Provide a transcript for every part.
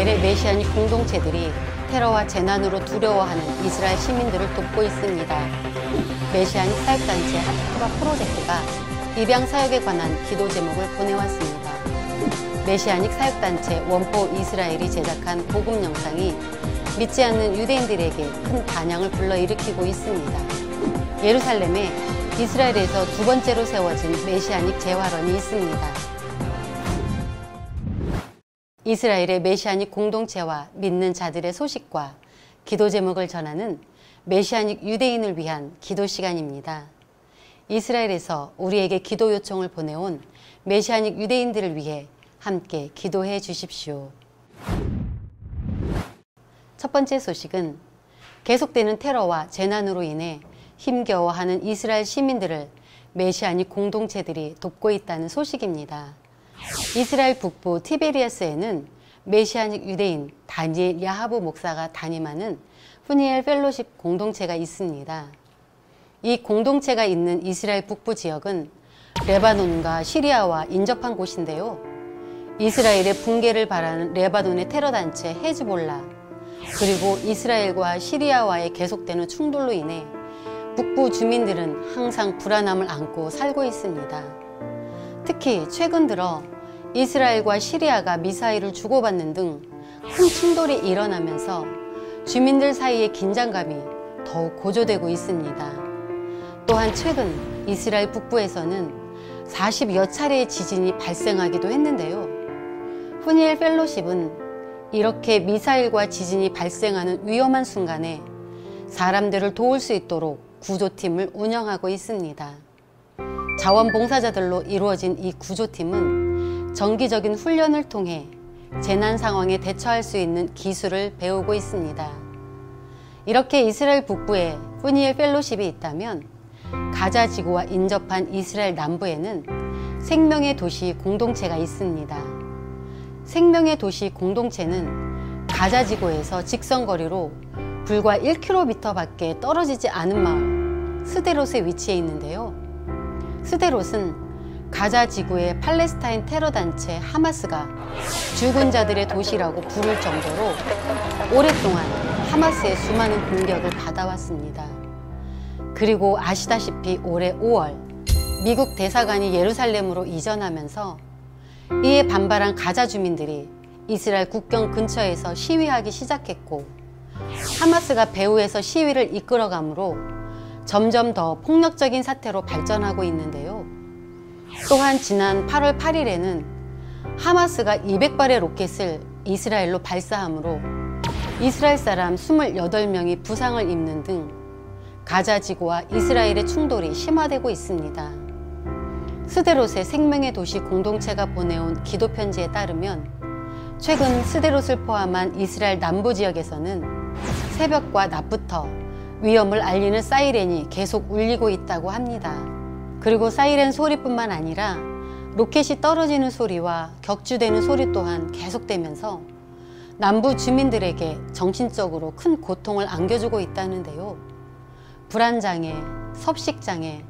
이스라엘의 메시아닉 공동체들이 테러와 재난으로 두려워하는 이스라엘 시민들을 돕고 있습니다. 메시아닉 사역단체 하트쿠바 프로젝트가 입양 사역에 관한 기도 제목을 보내왔습니다. 메시아닉 사역단체 원포 이스라엘이 제작한 복음 영상이 믿지 않는 유대인들에게 큰 반향을 불러일으키고 있습니다. 예루살렘에 이스라엘에서 두 번째로 세워진 메시아닉 재활원이 있습니다. 이스라엘의 메시아닉 공동체와 믿는 자들의 소식과 기도 제목을 전하는 메시아닉 유대인을 위한 기도 시간입니다. 이스라엘에서 우리에게 기도 요청을 보내온 메시아닉 유대인들을 위해 함께 기도해 주십시오. 첫 번째 소식은 계속되는 테러와 재난으로 인해 힘겨워하는 이스라엘 시민들을 메시아닉 공동체들이 돕고 있다는 소식입니다. 이스라엘 북부 티베리아스에는 메시아닉 유대인 다니엘 야하부 목사가 담임하는 후니엘 펠로십 공동체가 있습니다. 이 공동체가 있는 이스라엘 북부 지역은 레바논과 시리아와 인접한 곳인데요. 이스라엘의 붕괴를 바라는 레바논의 테러단체 헤즈볼라, 그리고 이스라엘과 시리아와의 계속되는 충돌로 인해 북부 주민들은 항상 불안함을 안고 살고 있습니다. 특히 최근 들어 이스라엘과 시리아가 미사일을 주고받는 등 큰 충돌이 일어나면서 주민들 사이의 긴장감이 더욱 고조되고 있습니다. 또한 최근 이스라엘 북부에서는 40여 차례의 지진이 발생하기도 했는데요. 후니엘 펠로십은 이렇게 미사일과 지진이 발생하는 위험한 순간에 사람들을 도울 수 있도록 구조팀을 운영하고 있습니다. 자원봉사자들로 이루어진 이 구조팀은 정기적인 훈련을 통해 재난 상황에 대처할 수 있는 기술을 배우고 있습니다. 이렇게 이스라엘 북부에 후니엘 펠로십이 있다면 가자 지구와 인접한 이스라엘 남부에는 생명의 도시 공동체가 있습니다. 생명의 도시 공동체는 가자 지구에서 직선거리로 불과 1km 밖에 떨어지지 않은 마을 스데롯에 위치해 있는데요. 스데롯은 가자 지구의 팔레스타인 테러단체 하마스가 죽은 자들의 도시라고 부를 정도로 오랫동안 하마스의 수많은 공격을 받아왔습니다. 그리고 아시다시피 올해 5월 미국 대사관이 예루살렘으로 이전하면서 이에 반발한 가자 주민들이 이스라엘 국경 근처에서 시위하기 시작했고, 하마스가 배후에서 시위를 이끌어가므로 점점 더 폭력적인 사태로 발전하고 있는데요. 또한 지난 8월 8일에는 하마스가 200발의 로켓을 이스라엘로 발사함으로 이스라엘 사람 28명이 부상을 입는 등 가자 지구와 이스라엘의 충돌이 심화되고 있습니다. 스데롯의 생명의 도시 공동체가 보내온 기도 편지에 따르면 최근 스데롯을 포함한 이스라엘 남부 지역에서는 새벽과 낮부터 위험을 알리는 사이렌이 계속 울리고 있다고 합니다. 그리고 사이렌 소리뿐만 아니라 로켓이 떨어지는 소리와 격추되는 소리 또한 계속되면서 남부 주민들에게 정신적으로 큰 고통을 안겨주고 있다는데요. 불안장애, 섭식장애,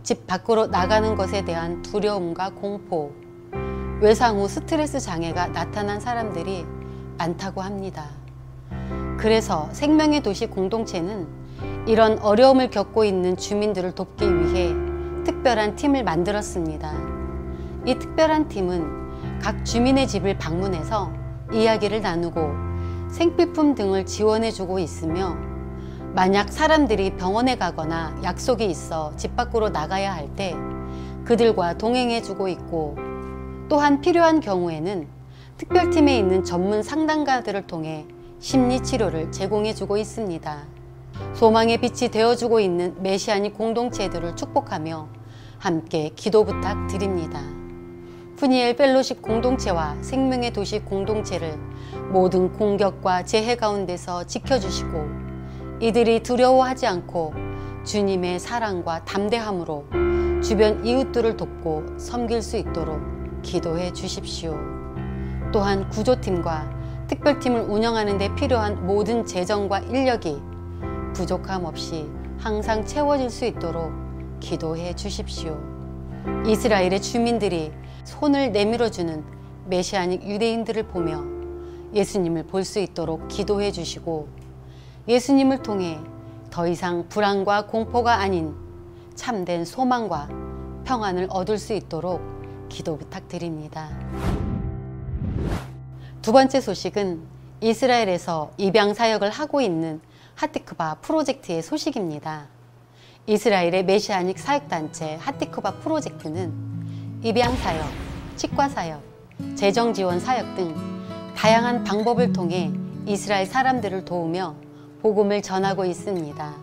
집 밖으로 나가는 것에 대한 두려움과 공포, 외상 후 스트레스 장애가 나타난 사람들이 많다고 합니다. 그래서 생명의 도시 공동체는 이런 어려움을 겪고 있는 주민들을 돕기 위해 특별한 팀을 만들었습니다. 이 특별한 팀은 각 주민의 집을 방문해서 이야기를 나누고 생필품 등을 지원해주고 있으며, 만약 사람들이 병원에 가거나 약속이 있어 집 밖으로 나가야 할 때 그들과 동행해주고 있고, 또한 필요한 경우에는 특별팀에 있는 전문 상담가들을 통해 심리치료를 제공해주고 있습니다. 소망의 빛이 되어주고 있는 메시아닉 공동체들을 축복하며 함께 기도 부탁드립니다. 후니엘 펠로십 공동체와 생명의 도시 공동체를 모든 공격과 재해 가운데서 지켜주시고, 이들이 두려워하지 않고 주님의 사랑과 담대함으로 주변 이웃들을 돕고 섬길 수 있도록 기도해 주십시오. 또한 구조팀과 특별팀을 운영하는 데 필요한 모든 재정과 인력이 부족함 없이 항상 채워질 수 있도록 기도해 주십시오. 이스라엘의 주민들이 손을 내밀어주는 메시아닉 유대인들을 보며 예수님을 볼 수 있도록 기도해 주시고 예수님을 통해 더 이상 불안과 공포가 아닌 참된 소망과 평안을 얻을 수 있도록 기도 부탁드립니다. 두 번째 소식은 이스라엘에서 입양 사역을 하고 있는 하티크바 프로젝트의 소식입니다. 이스라엘의 메시아닉 사역단체 하티크바 프로젝트는 입양 사역, 치과 사역, 재정 지원 사역 등 다양한 방법을 통해 이스라엘 사람들을 도우며 복음을 전하고 있습니다.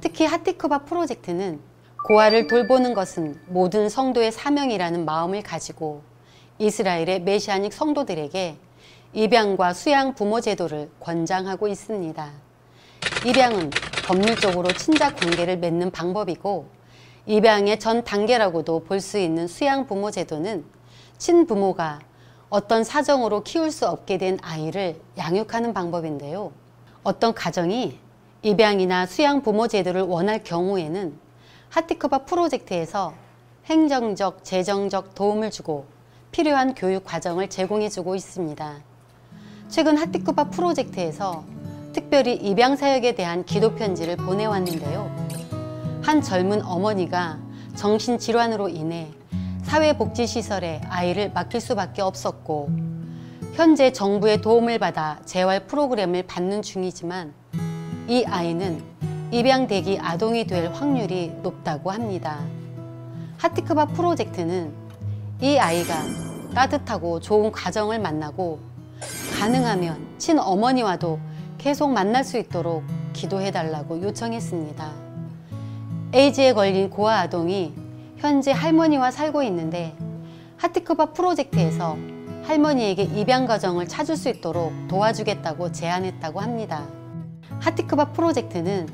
특히 하티크바 프로젝트는 고아를 돌보는 것은 모든 성도의 사명이라는 마음을 가지고 이스라엘의 메시아닉 성도들에게 입양과 수양 부모 제도를 권장하고 있습니다. 입양은 법률적으로 친자 관계를 맺는 방법이고 입양의 전 단계라고도 볼 수 있는 수양 부모 제도는 친부모가 어떤 사정으로 키울 수 없게 된 아이를 양육하는 방법인데요. 어떤 가정이 입양이나 수양 부모 제도를 원할 경우에는 하티크바 프로젝트에서 행정적, 재정적 도움을 주고 필요한 교육 과정을 제공해 주고 있습니다. 최근 하티크바 프로젝트에서 특별히 입양 사역에 대한 기도 편지를 보내왔는데요. 한 젊은 어머니가 정신질환으로 인해 사회복지시설에 아이를 맡길 수밖에 없었고 현재 정부의 도움을 받아 재활 프로그램을 받는 중이지만 이 아이는 입양대기 아동이 될 확률이 높다고 합니다. 하티크바 프로젝트는 이 아이가 따뜻하고 좋은 가정을 만나고 가능하면 친어머니와도 계속 만날 수 있도록 기도해달라고 요청했습니다. 에이즈에 걸린 고아 아동이 현재 할머니와 살고 있는데 하티크바 프로젝트에서 할머니에게 입양 가정을 찾을 수 있도록 도와주겠다고 제안했다고 합니다. 하티크바 프로젝트는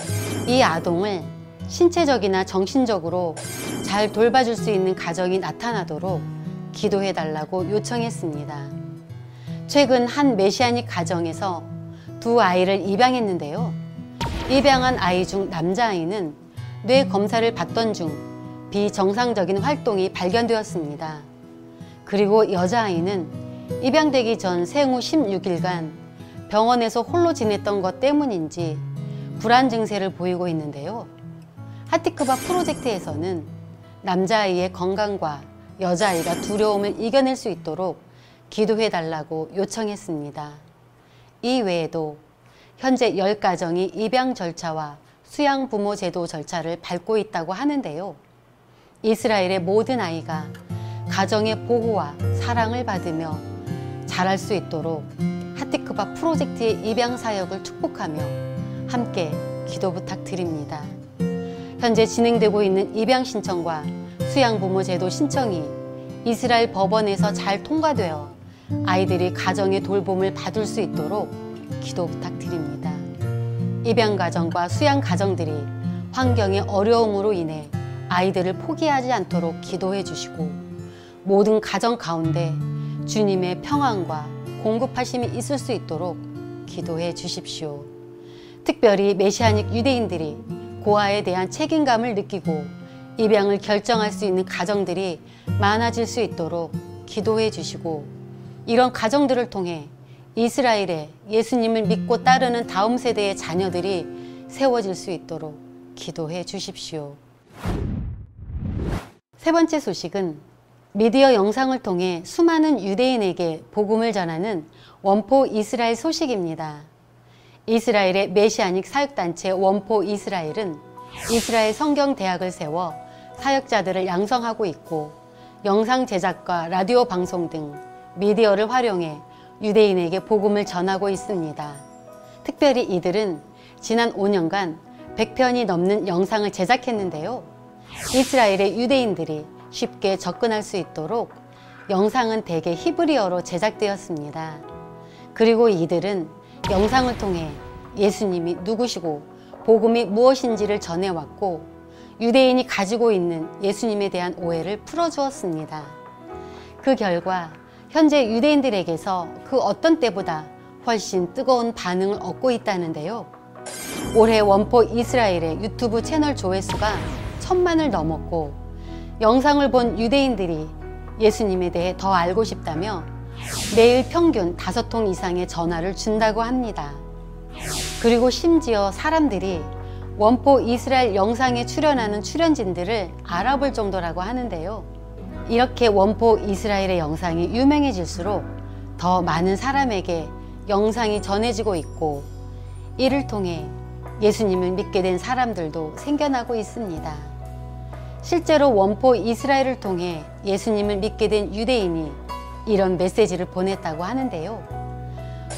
이 아동을 신체적이나 정신적으로 잘 돌봐줄 수 있는 가정이 나타나도록 기도해달라고 요청했습니다. 최근 한 메시아닉 가정에서 두 아이를 입양했는데요. 입양한 아이 중 남자아이는 뇌 검사를 받던 중 비정상적인 활동이 발견되었습니다. 그리고 여자아이는 입양되기 전 생후 16일간 병원에서 홀로 지냈던 것 때문인지 불안 증세를 보이고 있는데요. 하티크바 프로젝트에서는 남자아이의 건강과 여자아이가 두려움을 이겨낼 수 있도록 기도해달라고 요청했습니다. 이 외에도 현재 10가정이 입양 절차와 수양 부모 제도 절차를 밟고 있다고 하는데요. 이스라엘의 모든 아이가 가정의 보호와 사랑을 받으며 자랄 수 있도록 하티크바 프로젝트의 입양 사역을 축복하며 함께 기도 부탁드립니다. 현재 진행되고 있는 입양 신청과 수양 부모 제도 신청이 이스라엘 법원에서 잘 통과되어 아이들이 가정의 돌봄을 받을 수 있도록 기도 부탁드립니다. 입양 가정과 수양 가정들이 환경의 어려움으로 인해 아이들을 포기하지 않도록 기도해 주시고 모든 가정 가운데 주님의 평안과 공급하심이 있을 수 있도록 기도해 주십시오. 특별히 메시아닉 유대인들이 고아에 대한 책임감을 느끼고 입양을 결정할 수 있는 가정들이 많아질 수 있도록 기도해 주시고 이런 가정들을 통해 이스라엘에 예수님을 믿고 따르는 다음 세대의 자녀들이 세워질 수 있도록 기도해 주십시오. 세 번째 소식은 미디어 영상을 통해 수많은 유대인에게 복음을 전하는 원포 이스라엘 소식입니다. 이스라엘의 메시아닉 사역단체 원포 이스라엘은 이스라엘 성경대학을 세워 사역자들을 양성하고 있고 영상 제작과 라디오 방송 등 미디어를 활용해 유대인에게 복음을 전하고 있습니다. 특별히 이들은 지난 5년간 100편이 넘는 영상을 제작했는데요. 이스라엘의 유대인들이 쉽게 접근할 수 있도록 영상은 대개 히브리어로 제작되었습니다. 그리고 이들은 영상을 통해 예수님이 누구시고 복음이 무엇인지를 전해왔고 유대인이 가지고 있는 예수님에 대한 오해를 풀어주었습니다. 그 결과 현재 유대인들에게서 그 어떤 때보다 훨씬 뜨거운 반응을 얻고 있다는데요. 올해 원포 이스라엘의 유튜브 채널 조회수가 1000만을 넘었고 영상을 본 유대인들이 예수님에 대해 더 알고 싶다며 매일 평균 5통 이상의 전화를 준다고 합니다. 그리고 심지어 사람들이 원포 이스라엘 영상에 출연하는 출연진들을 알아볼 정도라고 하는데요. 이렇게 원포 이스라엘의 영상이 유명해질수록 더 많은 사람에게 영상이 전해지고 있고, 이를 통해 예수님을 믿게 된 사람들도 생겨나고 있습니다. 실제로 원포 이스라엘을 통해 예수님을 믿게 된 유대인이 이런 메시지를 보냈다고 하는데요.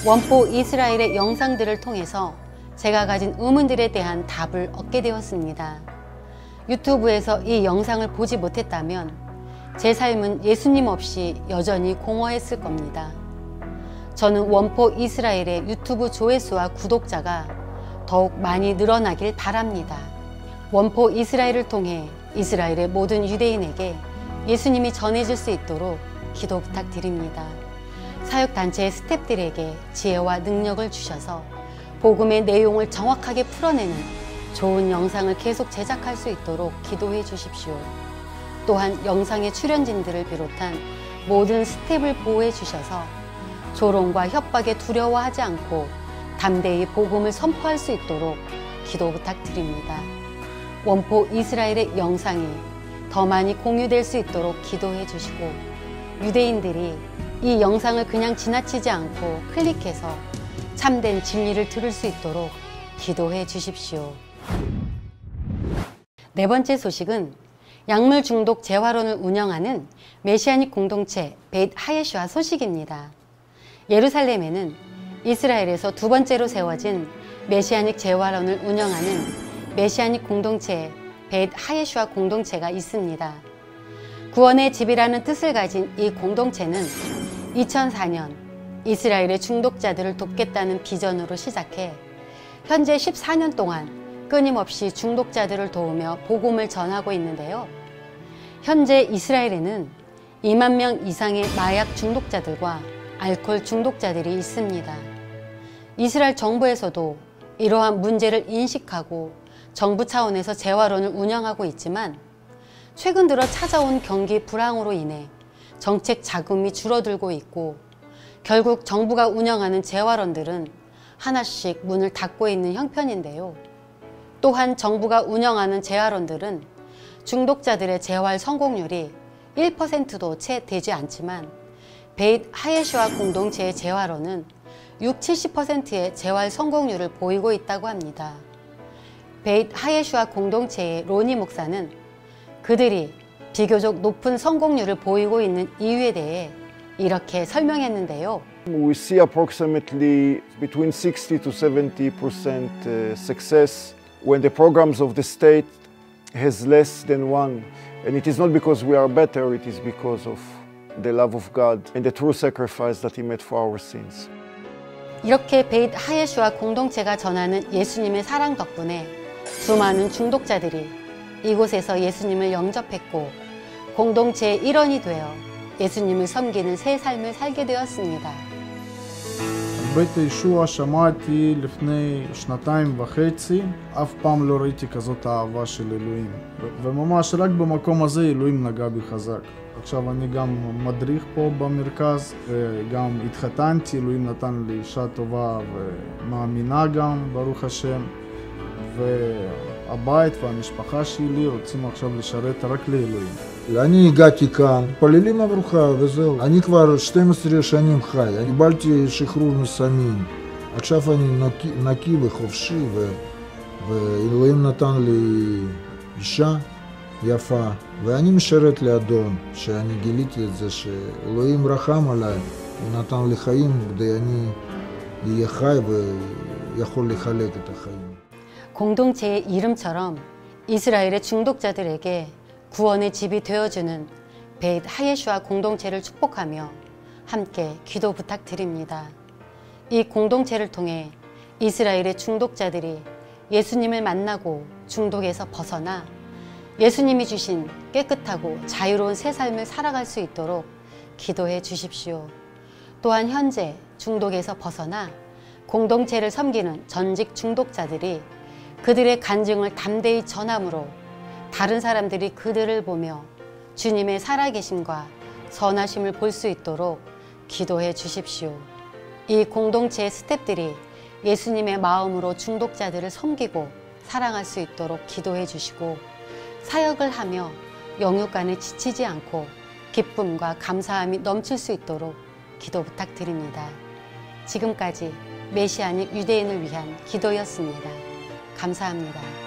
원포 이스라엘의 영상들을 통해서 제가 가진 의문들에 대한 답을 얻게 되었습니다. 유튜브에서 이 영상을 보지 못했다면 제 삶은 예수님 없이 여전히 공허했을 겁니다. 저는 원포 이스라엘의 유튜브 조회수와 구독자가 더욱 많이 늘어나길 바랍니다. 원포 이스라엘을 통해 이스라엘의 모든 유대인에게 예수님이 전해질 수 있도록 기도 부탁드립니다. 사역단체의 스태프들에게 지혜와 능력을 주셔서 복음의 내용을 정확하게 풀어내는 좋은 영상을 계속 제작할 수 있도록 기도해 주십시오. 또한 영상의 출연진들을 비롯한 모든 스태프를 보호해 주셔서 조롱과 협박에 두려워하지 않고 담대히 복음을 선포할 수 있도록 기도 부탁드립니다. 원포 이스라엘의 영상이 더 많이 공유될 수 있도록 기도해 주시고, 유대인들이 이 영상을 그냥 지나치지 않고 클릭해서 참된 진리를 들을 수 있도록 기도해 주십시오. 네 번째 소식은 약물 중독 재활원을 운영하는 메시아닉 공동체 벳 하예슈아 소식입니다. 예루살렘에는 이스라엘에서 두 번째로 세워진 메시아닉 재활원을 운영하는 메시아닉 공동체 벳 하예슈아 공동체가 있습니다. 구원의 집이라는 뜻을 가진 이 공동체는 2004년 이스라엘의 중독자들을 돕겠다는 비전으로 시작해 현재 14년 동안 끊임없이 중독자들을 도우며 복음을 전하고 있는데요. 현재 이스라엘에는 2만 명 이상의 마약 중독자들과 알코올 중독자들이 있습니다. 이스라엘 정부에서도 이러한 문제를 인식하고 정부 차원에서 재활원을 운영하고 있지만, 최근 들어 찾아온 경기 불황으로 인해 정책 자금이 줄어들고 있고, 결국 정부가 운영하는 재활원들은 하나씩 문을 닫고 있는 형편인데요. 또한 정부가 운영하는 재활원들은 중독자들의 재활 성공률이 1%도 채 되지 않지만, 벳 하예슈아 공동체의 재활원은 60~70%의 재활 성공률을 보이고 있다고 합니다. 벳 하예슈아 공동체의 로니 목사는 그들이 비교적 높은 성공률을 보이고 있는 이유에 대해 이렇게 설명했는데요. We see approximately between 60 to 70% success when the programs of the state has less than one. And it is not because we are better, it is because of the love of God and the true sacrifice that He made for our sins. 이렇게 벳 하예슈아 공동체가 전하는 예수님의 사랑 덕분에 수많은 중독자들이 이곳에서 예수님을 영접했고, 공동체의 일원이 되어 예수님을 섬기는 새 삶을 살게 되었습니다. בית ישוע שמעתי לפני 2.5, אף פעם לא ראיתי כזאת אהבה של אלוהים. וממש רק במקום הזה אלוהים נגע בי חזק. עכשיו אני גם מדריך פה במרכז, וגם התחתנתי, אלוהים נתן לי אישה טובה ומאמינה גם, ברוך השם. והבית והמשפחה שלי רוצים עכשיו לשרת רק לאלוהים. אני הגעתי כאן, פוללים עבורך וזהו. אני כבר 12 שנים חי, אני קיבלתי שחרור מסמים. עכשיו אני נקי וחופשי, ואלוהים נתן לי אישה יפה, ואני משרת לאדון, שאני גיליתי את זה, שאלוהים רחם עליי, הוא נתן לי חיים, כדי אני אהיה חי ויכול לחלק את החיים. 공동체의 이름처럼 이스라엘의 중독자들에게 구원의 집이 되어주는 벳 하예슈아 공동체를 축복하며 함께 기도 부탁드립니다. 이 공동체를 통해 이스라엘의 중독자들이 예수님을 만나고 중독에서 벗어나 예수님이 주신 깨끗하고 자유로운 새 삶을 살아갈 수 있도록 기도해 주십시오. 또한 현재 중독에서 벗어나 공동체를 섬기는 전직 중독자들이 그들의 간증을 담대히 전함으로 다른 사람들이 그들을 보며 주님의 살아계심과 선하심을 볼 수 있도록 기도해 주십시오. 이 공동체의 스태프들이 예수님의 마음으로 중독자들을 섬기고 사랑할 수 있도록 기도해 주시고 사역을 하며 영육간에 지치지 않고 기쁨과 감사함이 넘칠 수 있도록 기도 부탁드립니다. 지금까지 메시아닉 유대인을 위한 기도였습니다. 감사합니다.